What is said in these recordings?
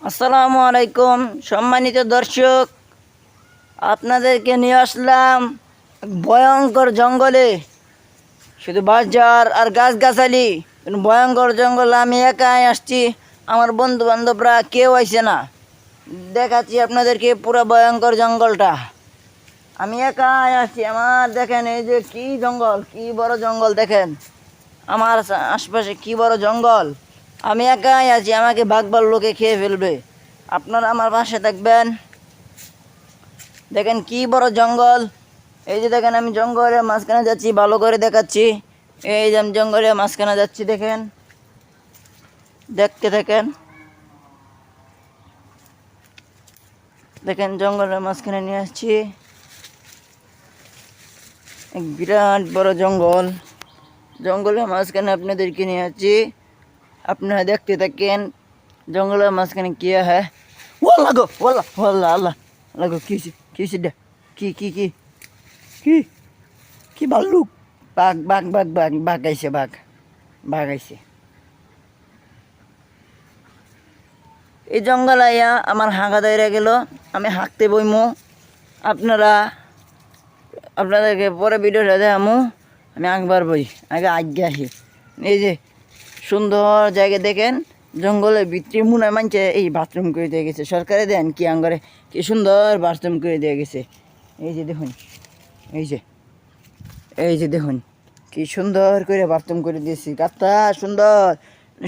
আসসালামু আলাইকুম সম্মানিত দর্শক, আপনাদেরকে নিয়ে আসলাম এক ভয়ঙ্কর জঙ্গলে। শুধু বাঁশঝাড় আর গাছগাছালি, কিন্তু ভয়ঙ্কর জঙ্গল। আমি একাই আসছি, আমার বন্ধু বান্ধবরা কেউ আইছে না। দেখাচ্ছি আপনাদেরকে পুরো ভয়ঙ্কর জঙ্গলটা। আমি একাই আসছি। আমার দেখেন, এই যে কি জঙ্গল, কি বড় জঙ্গল দেখেন। আমার আশপাশে কি বড় জঙ্গল। আমি একাই আছি, আমাকে বাঘ লোকে খেয়ে ফেলবে। আপনারা আমার পাশে থাকবেন। দেখেন কি বড় জঙ্গল। এই যে দেখেন, আমি জঙ্গলের মাঝখানে যাচ্ছি, ভালো করে দেখাচ্ছি। এই যে আমি জঙ্গলের মাঝখানে যাচ্ছি, দেখেন, দেখতে থাকেন। দেখেন জঙ্গলের মাঝখানে নিয়ে আসছি, এক বিরাট বড় জঙ্গল। জঙ্গলের মাঝখানে আপনাদেরকে নিয়ে আসছি, আপনারা দেখতে থাকেন জঙ্গলের মাঝখানে কি হ্যাঁ। ওল্লা গো, ওল্লা ওল্লা আল্লাহ আল্লাহ গো, কি কি কি কি কি কি কি ভাল্লুক, বাঘ বাঘ বাঘ বাঘ বাঘ আইছে, বাঘ বাঘ আইছে। এই জঙ্গল আইয়া আমার হাঁকা দাইরা গেল। আমি হাঁকতে বইমু, আপনারা আপনাদেরকে পরে ভিডিওটা দেখামু। আমি আঁকবার বই, আগে আগে আসি। এই যে সুন্দর জায়গা দেখেন, জঙ্গলের ভিতরে মনে মানছে এই বাথরুম করে দিয়ে গেছে সরকারে। দেন কি আঙ্গরে কি সুন্দর বাথরুম করে দিয়ে গেছে। এই যে দেখুন, এই যে এই যে দেখুন কি সুন্দর করে বাথরুম করে দিয়েছি। গাছটা সুন্দর,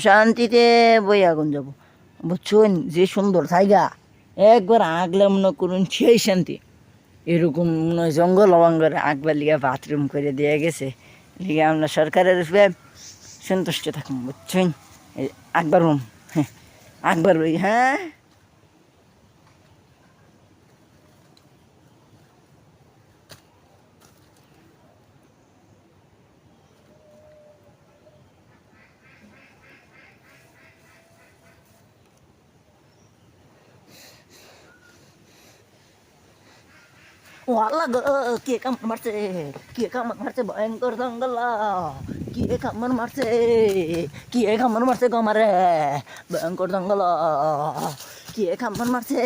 শান্তিতে বই আগুন যাব, বুঝছেন? যে সুন্দর জায়গা, একবার আগলে মনে করুন সেই শান্তি। এরকম মনে হয় জঙ্গল অঙ্গরে আঁকবার লিগে বাথরুম করে দিয়ে গেছে। লিগে আমরা সরকারের উপরে সন্তুষ্ট থাকুন, বুঝছেন? এই আকবর রুম, হ্যাঁ আকবর বই, হ্যাঁ। ও আল্লাহ গো, কে কামড় মারছে, কে কামড় মারছে, ভয়ঙ্কর জঙ্গল, কে কামড় মারছে, কে কামড় মারছে গো আমারে, ভয়ঙ্কর জঙ্গল, কে কামড় মারছে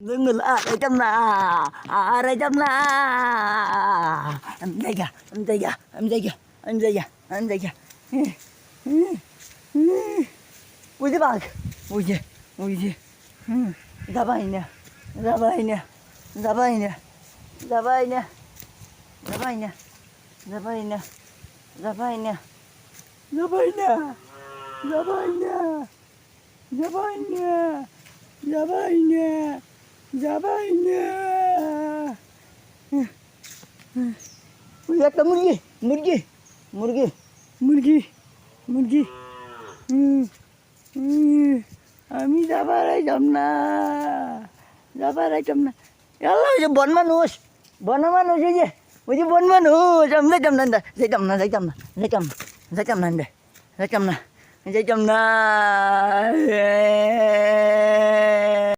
জঙ্গল। আর যাইতাম না, আর যাইতাম না। আমি জায়গা, আমি জায়গা, আমি জায়গা, আমি জায়গা, আমি জায়গা। ওই যে বাঘ, ওই যে, ওই যে, যাবাই না, যাবাই না, যাবাই না, যাবাই না, যাবাই না, যাবাই না, যাবাই না, যাবাই না, যাবাই না, যাবাই না, যাবাই না, যাবাই না। ওই একটা মুরগি, মুরগি, মুরগি, মুরগি, মুরগি। আমি যাবার আইতাম না, যাবার আইতাম না। আল্লাহ, ওই যে বন মানুষ, বন মানুষ, ওই যে, ওই যে বন মানুষ। আমি যাইতাম না, যাইতাম না, যাইতাম না, যাইতাম না, যাইতাম না, যাইতাম না, যাইতাম না।